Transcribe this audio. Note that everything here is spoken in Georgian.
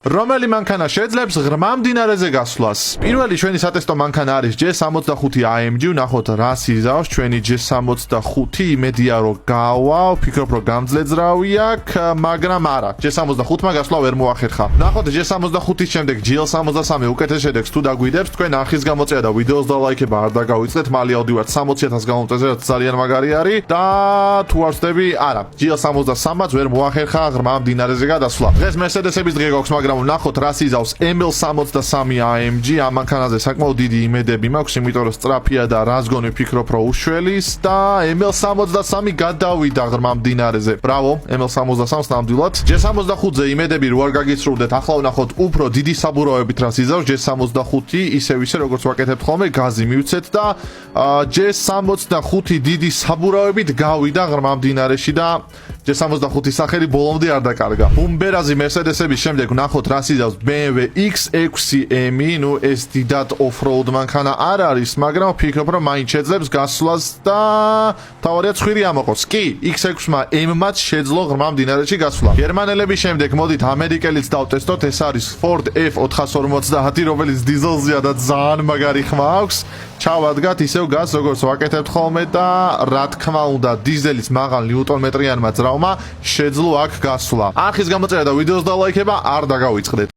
რომელი მანქანა შეძლებს ღრმა მდინარეზე გასვლას. პირველი ჩვენი სატესტო მანქანა არის J65 AMG, ვნახოთ რა სიზავს ჩვენი J65, იმედია რომ გავა, ვფიქრობ რომ გამძლეძრავი აქვს, მაგრამ არა, J65-მა გასვლა ვერ მოახერხა. ვნახოთ J65-ის შემდეგ GL63 უკეთეს შედეგს თუ დაგვიდებს, თქვენ ახის გამოწია და ვიდეოს დალაიქება არ დაგავიწყდეთ, მალე ავდივართ 60,000 გამომწვევზე, რაც ძალიან მაგარი არის და თუ არ ვწდები, არა, GL63-მაც ვერ მოახერხა ღრმა მდინარეზე გადასვლა. დღეს Mercedes-ების დღე გვაქვს, მაგრამ ვნახოთ რა სიზავს ML63 AMG, ამ მანქანაზე საკმაოდ დიდი იმედები მაქვს, იმიტომ რომ სწრაფია და რაზგონი ვფიქრობ რომ უშველის და ML63 გადავიდა ღრმა მდინარეზე. ბრავო, ML63-ს ნამდვილად. J65-ზე იმედები რო არ გაგიცრუვდეთ, ახლა ვნახოთ უფრო დიდი საბურავებით რა სიზავს J65, ისე როგორც ვაკეთებთ ხოლმე, გაზი მივცეთ და J65 დიდი საბურავებით გავიდა ღრმა მდინარეში და J65-ის სახელი ბოლომდე არ დაკარგა. უმბერაზი Mercedes-ების შემდეგ ვნახოთ რა სიზავს BMW X6M, ნუ ეს დიდად off-road მანქანა არ არის, მაგრამ ვფიქრობ რომ მაინც შეძლებს გასვლას და თავარია ცხვირი ამოყოს. კი, X6-მა M-მაც შეძლო ღრმა მდინარეში გასვლა. გერმანელების შემდეგ მოდით ამერიკელიც დავტესტოთ, ეს არის Ford F450, რომელიც დიზელზეა და ძალიან მაგარი ხმა აქვს. ჩავადგათ ისევ გაზს როგორც ვაკეთებთ ხოლმე და რა თქმა უნდა დიზელის მაღალ ნიუტონმეტრიანმა ძრავმა შეძლო აქ გასვლა. არხის გამოწერა და ვიდეოს დალაიქება არ დაგავიწყდეთ.